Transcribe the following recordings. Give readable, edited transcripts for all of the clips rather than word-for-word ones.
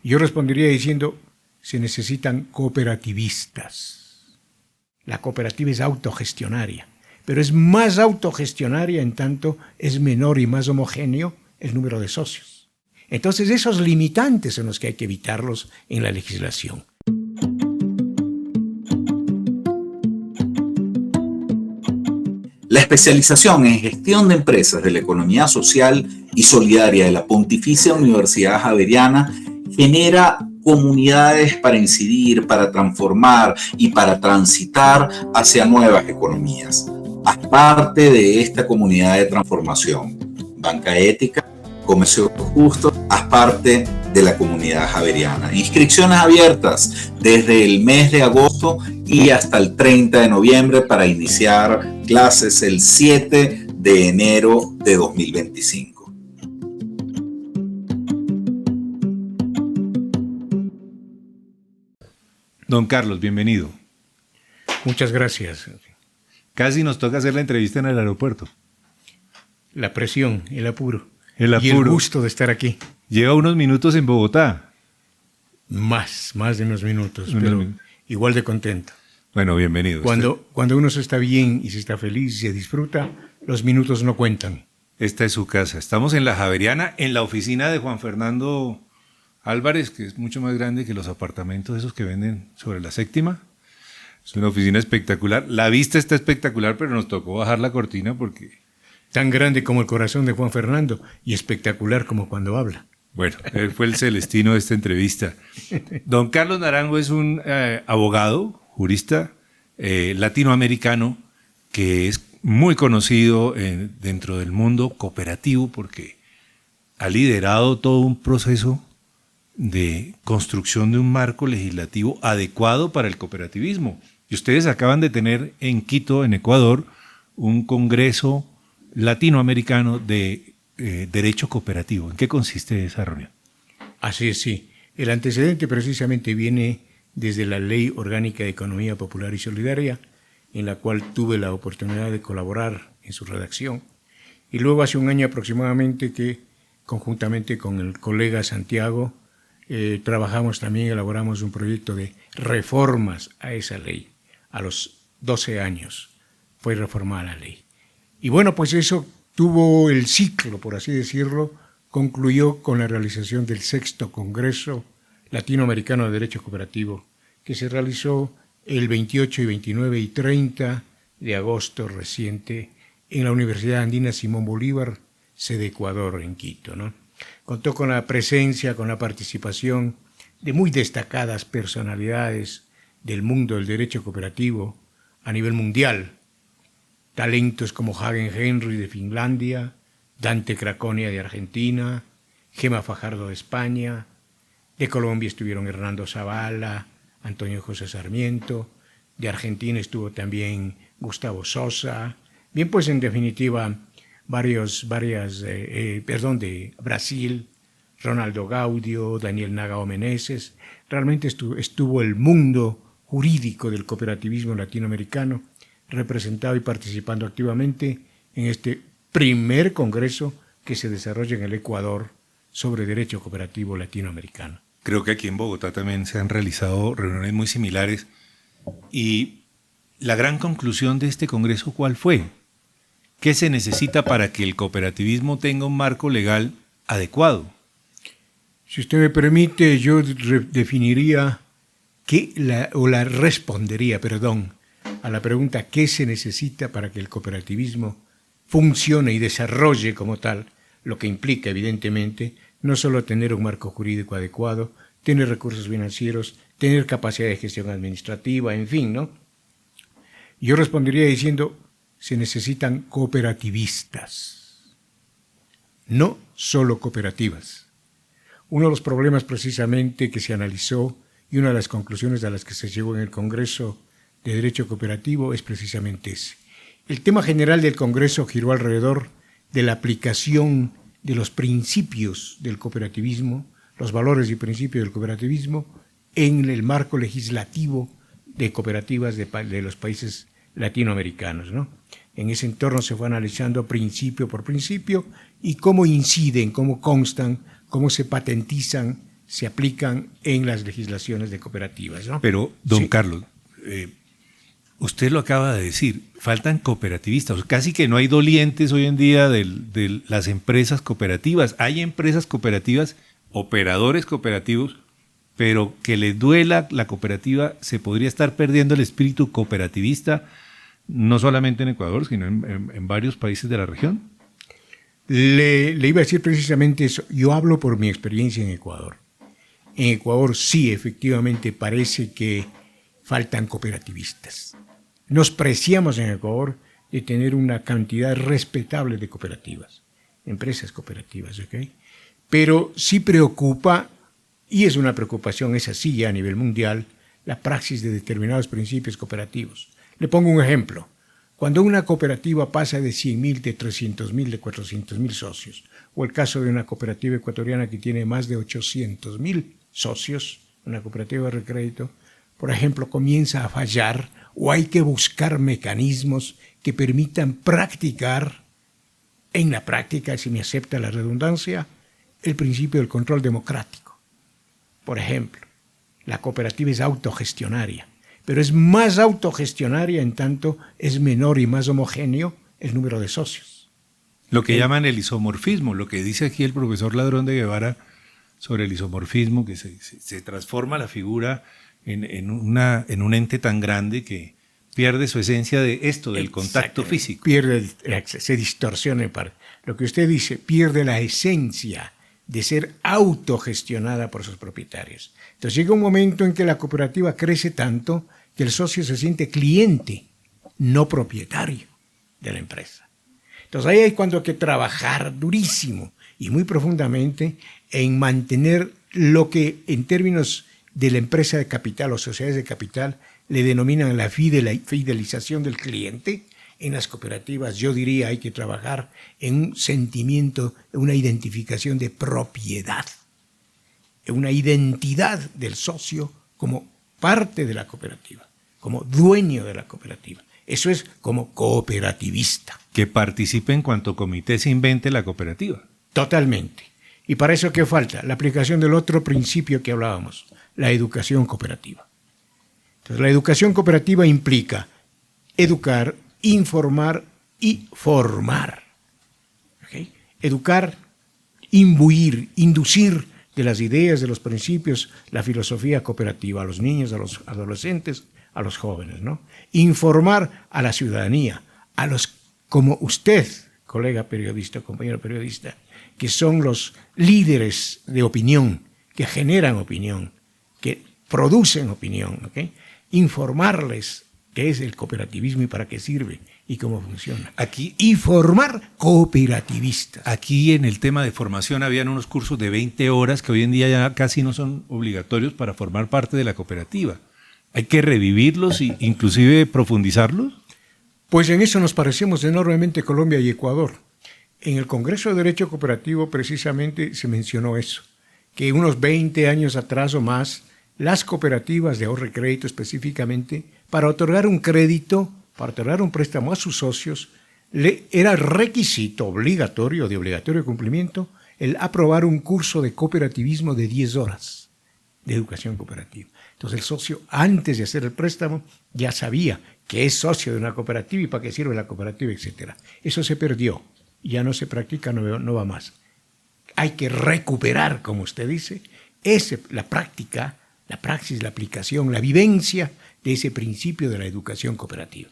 Yo respondería diciendo, se necesitan cooperativistas. La cooperativa es autogestionaria, pero es más autogestionaria en tanto es menor y más homogéneo el número de socios. Entonces, esos limitantes son los que hay que evitarlos en la legislación. La especialización en gestión de empresas de la economía social y solidaria de la Pontificia Universidad Javeriana genera comunidades para incidir, para transformar y para transitar hacia nuevas economías. Haz parte de esta comunidad de transformación. Banca Ética, Comercio Justo, haz parte de la comunidad javeriana. Inscripciones abiertas desde el mes de agosto y hasta el 30 de noviembre para iniciar clases el 7 de enero de 2025. Don Carlos, bienvenido. Muchas gracias. Casi nos toca hacer la entrevista en el aeropuerto. La presión, el apuro. El apuro. Y el gusto de estar aquí. Lleva unos minutos en Bogotá. Más de unos minutos, pero igual de contento. Bueno, bienvenido. Cuando uno se está bien y se está feliz y se disfruta, los minutos no cuentan. Esta es su casa. Estamos en la Javeriana, en la oficina de Juan Fernando Álvarez, que es mucho más grande que los apartamentos esos que venden sobre la Séptima. Es una oficina espectacular. La vista está espectacular, pero nos tocó bajar la cortina porque... Tan grande como el corazón de Juan Fernando y espectacular como cuando habla. Bueno, él fue el celestino de esta entrevista. Don Carlos Naranjo es un abogado, jurista latinoamericano que es muy conocido dentro del mundo cooperativo porque ha liderado todo un proceso de construcción de un marco legislativo adecuado para el cooperativismo. Y ustedes acaban de tener en Quito, en Ecuador, un congreso latinoamericano de derecho cooperativo. ¿En qué consiste esa reunión? Así es, sí. El antecedente precisamente viene desde la Ley Orgánica de Economía Popular y Solidaria, en la cual tuve la oportunidad de colaborar en su redacción. Y luego hace un año aproximadamente que, conjuntamente con el colega Santiago, trabajamos también, elaboramos un proyecto de reformas a esa ley. A los 12 años fue reformada la ley. Y bueno, pues eso tuvo el ciclo, por así decirlo, concluyó con la realización del 6º Congreso Latinoamericano de Derecho Cooperativo, que se realizó el 28 y 29 y 30 de agosto reciente en la Universidad Andina Simón Bolívar, sede Ecuador, en Quito, ¿no? Contó con la presencia, con la participación de muy destacadas personalidades del mundo del derecho cooperativo a nivel mundial. Talentos como Hagen Henry de Finlandia, Dante Craconia de Argentina, Gema Fajardo de España, de Colombia estuvieron Hernando Zavala, Antonio José Sarmiento, de Argentina estuvo también Gustavo Sosa, bien pues en definitiva de Brasil, Ronaldo Gaudio, Daniel Nagao Meneses, realmente estuvo el mundo jurídico del cooperativismo latinoamericano representado y participando activamente en este primer congreso que se desarrolla en el Ecuador sobre derecho cooperativo latinoamericano. Creo que aquí en Bogotá también se han realizado reuniones muy similares. Y la gran conclusión de este congreso, ¿cuál fue? ¿Qué se necesita para que el cooperativismo tenga un marco legal adecuado? Si usted me permite, yo definiría respondería a la pregunta ¿qué se necesita para que el cooperativismo funcione y desarrolle como tal? Lo que implica, evidentemente, no solo tener un marco jurídico adecuado, tener recursos financieros, tener capacidad de gestión administrativa, en fin, ¿no? Yo respondería diciendo, se necesitan cooperativistas, no solo cooperativas. Uno de los problemas precisamente que se analizó y una de las conclusiones a las que se llegó en el Congreso de Derecho Cooperativo es precisamente ese. El tema general del Congreso giró alrededor de la aplicación de los principios del cooperativismo, los valores y principios del cooperativismo en el marco legislativo de cooperativas de los países latinoamericanos, ¿no? En ese entorno se fue analizando principio por principio y cómo inciden, cómo constan, cómo se patentizan se aplican en las legislaciones de cooperativas, ¿no? Pero, don Sí. Carlos, usted lo acaba de decir, faltan cooperativistas. Casi que no hay dolientes hoy en día de las empresas cooperativas. Hay empresas cooperativas, operadores cooperativos, pero que les duela la cooperativa, se podría estar perdiendo el espíritu cooperativista, no solamente en Ecuador, sino en varios países de la región. Le iba a decir precisamente eso. Yo hablo por mi experiencia en Ecuador. En Ecuador sí, efectivamente, parece que faltan cooperativistas. Nos preciamos en Ecuador de tener una cantidad respetable de cooperativas, empresas cooperativas, ¿ok? Pero sí preocupa, y es una preocupación, es así ya a nivel mundial, la praxis de determinados principios cooperativos. Le pongo un ejemplo. Cuando una cooperativa pasa de 100.000, de 300.000, de 400.000 socios, o el caso de una cooperativa ecuatoriana que tiene más de 800.000 socios, una cooperativa de recrédito, por ejemplo, comienza a fallar o hay que buscar mecanismos que permitan practicar, en la práctica, si me acepta la redundancia, el principio del control democrático. Por ejemplo, la cooperativa es autogestionaria, pero es más autogestionaria en tanto es menor y más homogéneo el número de socios. Lo que llaman el isomorfismo, lo que dice aquí el profesor Ladrón de Guevara sobre el isomorfismo, que se transforma la figura en un ente tan grande que pierde su esencia de esto, del contacto físico. Se distorsiona en parte. Lo que usted dice, pierde la esencia de ser autogestionada por sus propietarios. Entonces llega un momento en que la cooperativa crece tanto que el socio se siente cliente, no propietario de la empresa. Entonces ahí hay cuando hay que trabajar durísimo y muy profundamente en mantener lo que en términos de la empresa de capital o sociedades de capital le denominan la fidelización del cliente. En las cooperativas yo diría hay que trabajar en un sentimiento, una identificación de propiedad, una identidad del socio como parte de la cooperativa, como dueño de la cooperativa. Eso es como cooperativista. Que participe en cuanto comité se invente la cooperativa. Totalmente. ¿Y para eso qué falta? La aplicación del otro principio que hablábamos, la educación cooperativa. Entonces, la educación cooperativa implica educar, informar y formar. ¿Okay? Educar, imbuir, inducir de las ideas, de los principios, la filosofía cooperativa a los niños, a los adolescentes, a los jóvenes, ¿no? Informar a la ciudadanía, a los como usted, colega periodista, compañero periodista, que son los líderes de opinión, que generan opinión, que producen opinión, ¿okay? Informarles qué es el cooperativismo y para qué sirve y cómo funciona. Y formar cooperativistas. Aquí en el tema de formación habían unos cursos de 20 horas que hoy en día ya casi no son obligatorios para formar parte de la cooperativa. ¿Hay que revivirlos e inclusive profundizarlos? Pues en eso nos parecemos enormemente Colombia y Ecuador. En el Congreso de Derecho Cooperativo precisamente se mencionó eso, que unos 20 años atrás o más, las cooperativas de ahorro y crédito específicamente, para otorgar un crédito, para otorgar un préstamo a sus socios, era requisito obligatorio, de obligatorio cumplimiento, el aprobar un curso de cooperativismo de 10 horas de educación cooperativa. Entonces el socio, antes de hacer el préstamo, ya sabía que es socio de una cooperativa y para qué sirve la cooperativa, etc. Eso se perdió, ya no se practica, no va más. Hay que recuperar, como usted dice, la práctica, la praxis, la aplicación, la vivencia de ese principio de la educación cooperativa.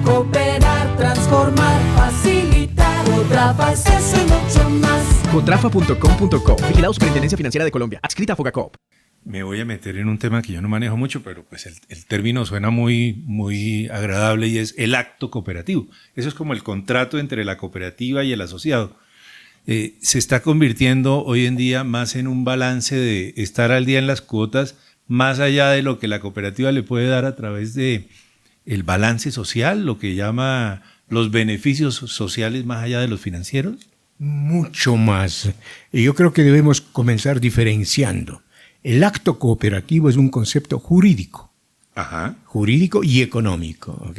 Cooperar, transformar, facilitar, Cotrafa es eso y mucho más. Cotrafa.com.co, vigilado Superintendencia Financiera de Colombia, adscrita a Fogacop. Me voy a meter en un tema que yo no manejo mucho, pero pues el término suena muy agradable y es el acto cooperativo. Eso es como el contrato entre la cooperativa y el asociado. Se está convirtiendo hoy en día más en un balance de estar al día en las cuotas, más allá de lo que la cooperativa le puede dar a través de el balance social, lo que llama los beneficios sociales más allá de los financieros. Mucho más. Y yo creo que debemos comenzar diferenciando. El acto cooperativo es un concepto jurídico, Ajá. jurídico y económico, ¿ok?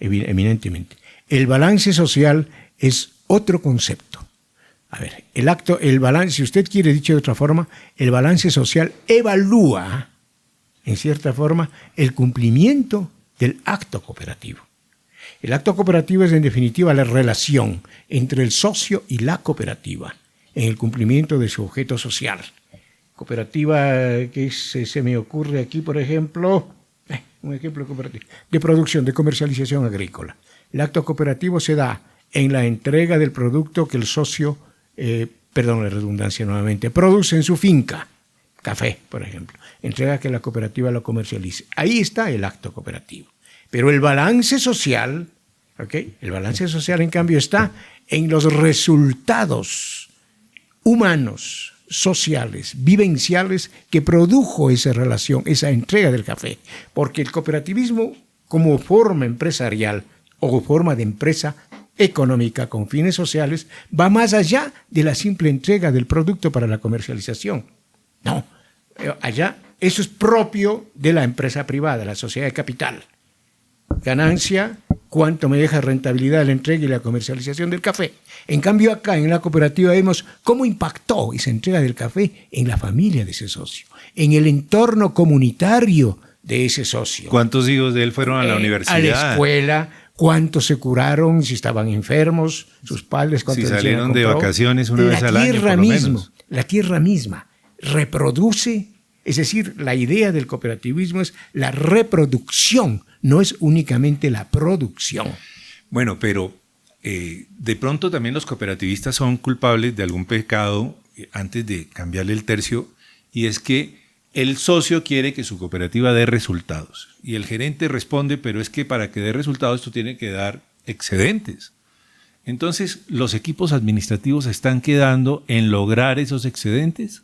Eminentemente. El balance social es otro concepto. A ver, el balance, si usted quiere dicho de otra forma, el balance social evalúa, en cierta forma, el cumplimiento del acto cooperativo. El acto cooperativo es, en definitiva, la relación entre el socio y la cooperativa en el cumplimiento de su objeto social. Cooperativa que se me ocurre aquí, por ejemplo, un ejemplo cooperativo, de producción, de comercialización agrícola. El acto cooperativo se da en la entrega del producto que el socio, perdón la redundancia nuevamente, produce en su finca, café, por ejemplo, entrega que la cooperativa lo comercialice. Ahí está el acto cooperativo. Pero el balance social, ¿ok? El balance social, en cambio, está en los resultados humanos, sociales, vivenciales que produjo esa relación, esa entrega del café. Porque el cooperativismo, como forma empresarial o forma de empresa económica con fines sociales, va más allá de la simple entrega del producto para la comercialización. No, allá eso es propio de la empresa privada, la sociedad de capital. Ganancia, cuánto me deja rentabilidad la entrega y la comercialización del café. En cambio, acá en la cooperativa vemos cómo impactó esa entrega del café en la familia de ese socio, en el entorno comunitario de ese socio. ¿Cuántos hijos de él fueron a la universidad? A la escuela, cuántos se curaron, si estaban enfermos, sus padres, cuántos si salieron de vacaciones una vez al año, por lo menos. La tierra misma reproduce, es decir, la idea del cooperativismo es la reproducción, no es únicamente la producción. Bueno, pero de pronto también los cooperativistas son culpables de algún pecado antes de cambiarle el tercio, y es que el socio quiere que su cooperativa dé resultados y el gerente responde, pero es que para que dé resultados esto tiene que dar excedentes. Entonces, ¿los equipos administrativos están quedando en lograr esos excedentes?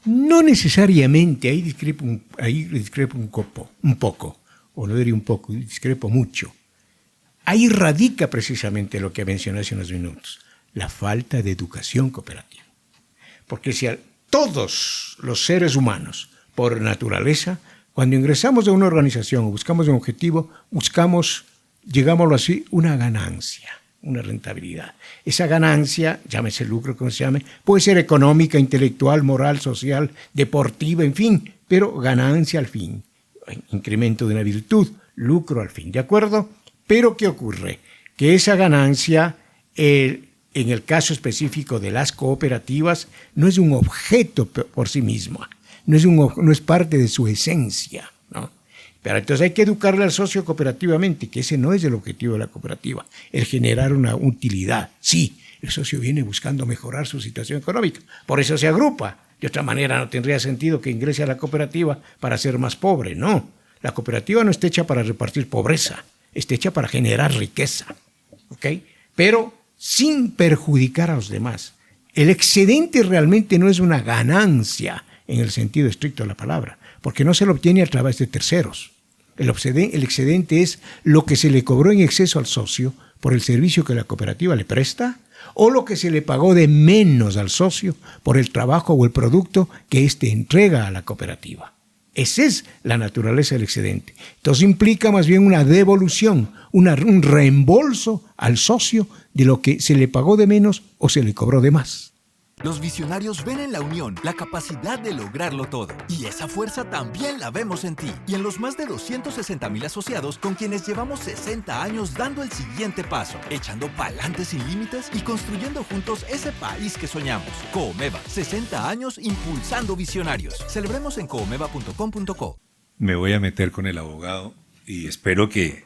No necesariamente, ahí discrepo un poco, o no diría un poco, discrepo mucho. Ahí radica precisamente lo que mencioné hace unos minutos, la falta de educación cooperativa. Porque si todos los seres humanos, por naturaleza, cuando ingresamos a una organización o buscamos un objetivo, buscamos, digámoslo así, una ganancia, una rentabilidad. Esa ganancia, llámese lucro, como se llame, puede ser económica, intelectual, moral, social, deportiva, en fin, pero ganancia al fin, incremento de una virtud, lucro al fin, ¿de acuerdo? Pero ¿qué ocurre? Que esa ganancia, en el caso específico de las cooperativas, no es un objeto por sí mismo, no es parte de su esencia, ¿no? Pero entonces hay que educarle al socio cooperativamente, que ese no es el objetivo de la cooperativa, el generar una utilidad. Sí, el socio viene buscando mejorar su situación económica, por eso se agrupa. De otra manera no tendría sentido que ingrese a la cooperativa para ser más pobre, no. La cooperativa no está hecha para repartir pobreza, está hecha para generar riqueza, ¿ok? Pero sin perjudicar a los demás. El excedente realmente no es una ganancia en el sentido estricto de la palabra, porque no se lo obtiene a través de terceros. El excedente es lo que se le cobró en exceso al socio por el servicio que la cooperativa le presta, o lo que se le pagó de menos al socio por el trabajo o el producto que éste entrega a la cooperativa. Esa es la naturaleza del excedente. Entonces implica más bien una devolución, un reembolso al socio de lo que se le pagó de menos o se le cobró de más. Los visionarios ven en la unión la capacidad de lograrlo todo. Y esa fuerza también la vemos en ti y en los más de 260,000 asociados con quienes llevamos 60 años dando el siguiente paso, echando pa'lante sin límites y construyendo juntos ese país que soñamos. Coomeva, 60 años impulsando visionarios. Celebremos en coomeva.com.co. Me voy a meter con el abogado y espero que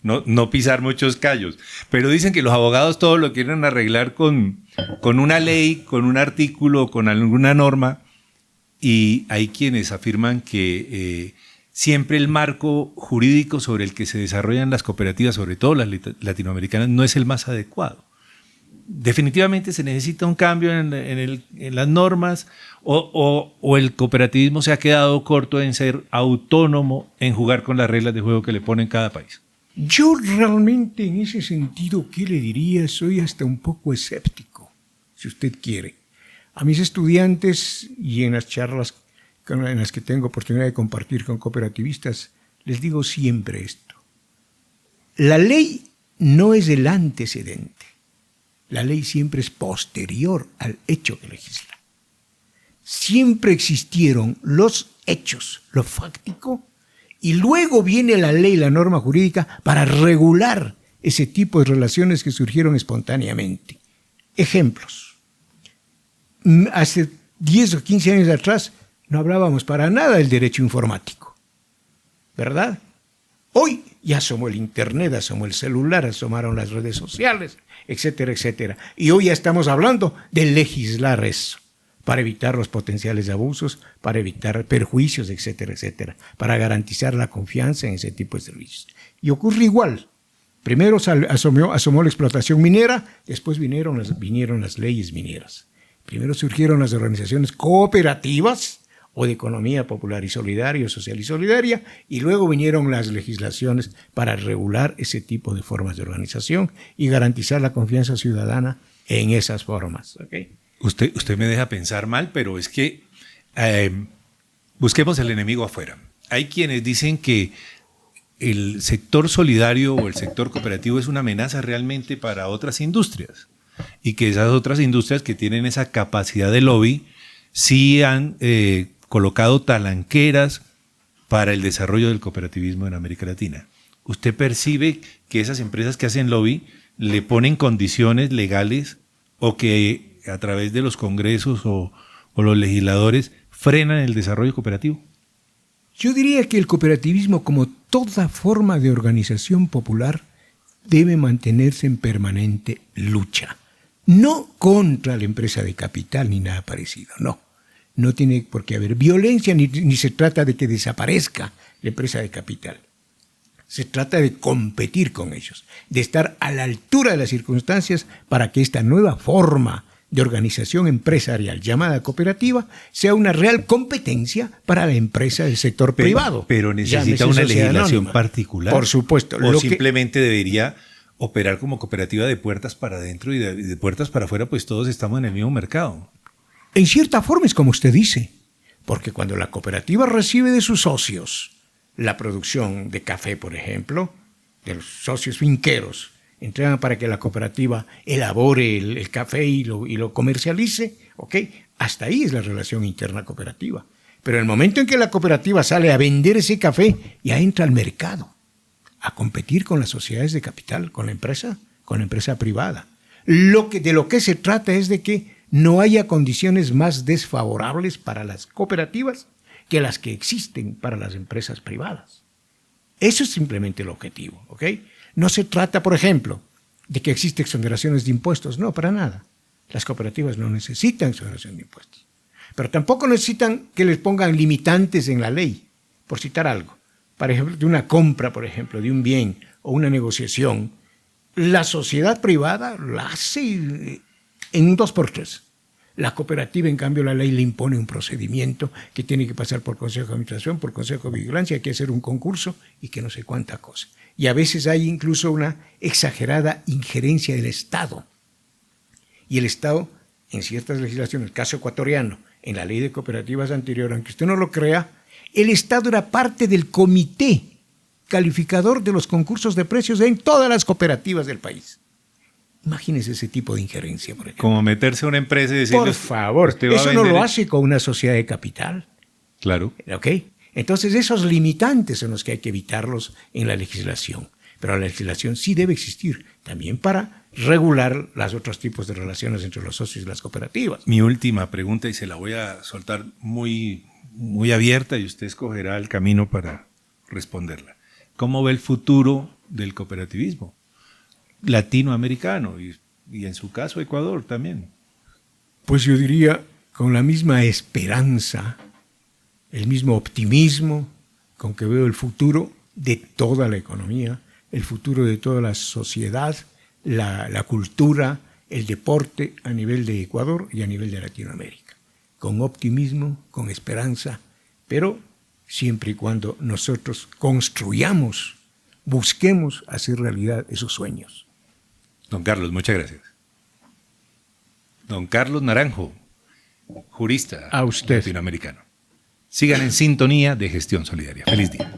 no pisar muchos callos. Pero dicen que los abogados todo lo quieren arreglar con una ley, con un artículo, con alguna norma, y hay quienes afirman que siempre el marco jurídico sobre el que se desarrollan las cooperativas, sobre todo las latinoamericanas, no es el más adecuado. Definitivamente se necesita un cambio en las normas, o el cooperativismo se ha quedado corto en ser autónomo, en jugar con las reglas de juego que le pone cada país. Yo realmente en ese sentido, ¿qué le diría? Soy hasta un poco escéptico, si usted quiere. A mis estudiantes y en las charlas en las que tengo oportunidad de compartir con cooperativistas, les digo siempre esto. La ley no es el antecedente. La ley siempre es posterior al hecho que legisla. Siempre existieron los hechos, lo fáctico, y luego viene la ley, la norma jurídica, para regular ese tipo de relaciones que surgieron espontáneamente. Ejemplos. Hace 10 o 15 años atrás no hablábamos para nada del derecho informático, ¿verdad? Hoy ya asomó el Internet, asomó el celular, asomaron las redes sociales, etcétera, etcétera. Y hoy ya estamos hablando de legislar eso, para evitar los potenciales abusos, para evitar perjuicios, etcétera, etcétera, para garantizar la confianza en ese tipo de servicios. Y ocurre igual. Primero asomó la explotación minera, después vinieron las leyes mineras. Primero surgieron las organizaciones cooperativas o de economía popular y solidaria, social y solidaria, y luego vinieron las legislaciones para regular ese tipo de formas de organización y garantizar la confianza ciudadana en esas formas. ¿Okay? Usted me deja pensar mal, pero es que busquemos el enemigo afuera. Hay quienes dicen que el sector solidario o el sector cooperativo es una amenaza realmente para otras industrias y que esas otras industrias que tienen esa capacidad de lobby sí han colocado talanqueras para el desarrollo del cooperativismo en América Latina. ¿Usted percibe que esas empresas que hacen lobby le ponen condiciones legales o que a través de los congresos o los legisladores frenan el desarrollo cooperativo? Yo diría que el cooperativismo, como toda forma de organización popular, debe mantenerse en permanente lucha. No contra la empresa de capital ni nada parecido, no. No tiene por qué haber violencia ni se trata de que desaparezca la empresa de capital. Se trata de competir con ellos, de estar a la altura de las circunstancias para que esta nueva forma de organización empresarial llamada cooperativa sea una real competencia para la empresa del sector privado. Pero necesita una legislación anónima. particular. Por supuesto. O simplemente debería operar como cooperativa de puertas para adentro y de puertas para afuera, pues todos estamos en el mismo mercado. En cierta forma es como usted dice, porque cuando la cooperativa recibe de sus socios la producción de café, por ejemplo, de los socios finqueros, entregan para que la cooperativa elabore el café y lo comercialice, ¿ok? Hasta ahí es la relación interna cooperativa. Pero en el momento en que la cooperativa sale a vender ese café, ya entra al mercado, a competir con las sociedades de capital, con la empresa privada. De lo que se trata es de que no haya condiciones más desfavorables para las cooperativas que las que existen para las empresas privadas. Eso es simplemente el objetivo, ¿ok? No se trata, por ejemplo, de que existen exoneraciones de impuestos. No, para nada. Las cooperativas no necesitan exoneración de impuestos. Pero tampoco necesitan que les pongan limitantes en la ley, por citar algo. Por ejemplo, de una compra, por ejemplo, de un bien o una negociación, la sociedad privada la hace en un 2x3. La cooperativa, en cambio, la ley le impone un procedimiento que tiene que pasar por Consejo de Administración, por Consejo de Vigilancia, hay que hacer un concurso y que no sé cuánta cosa. Y a veces hay incluso una exagerada injerencia del Estado. Y el Estado, en ciertas legislaciones, el caso ecuatoriano, en la ley de cooperativas anterior, aunque usted no lo crea, el Estado era parte del comité calificador de los concursos de precios en todas las cooperativas del país. Imagínese ese tipo de injerencia, por ejemplo. Como meterse a una empresa y decirle... Por favor, eso no lo hace con una sociedad de capital. Claro. ¿Ok? Entonces, esos limitantes son los que hay que evitarlos en la legislación. Pero la legislación sí debe existir también para regular los otros tipos de relaciones entre los socios y las cooperativas. Mi última pregunta, y se la voy a soltar muy, muy abierta y usted escogerá el camino para responderla. ¿Cómo ve el futuro del cooperativismo latinoamericano y en su caso Ecuador también? Pues yo diría con la misma esperanza, el mismo optimismo con que veo el futuro de toda la economía, el futuro de toda la sociedad, la cultura, el deporte a nivel de Ecuador y a nivel de Latinoamérica. Con optimismo, con esperanza, pero siempre y cuando nosotros construyamos, busquemos hacer realidad esos sueños. Don Carlos, muchas gracias. Don Carlos Naranjo, jurista a usted. Latinoamericano. Sigan en sintonía de Gestión Solidaria. Feliz día.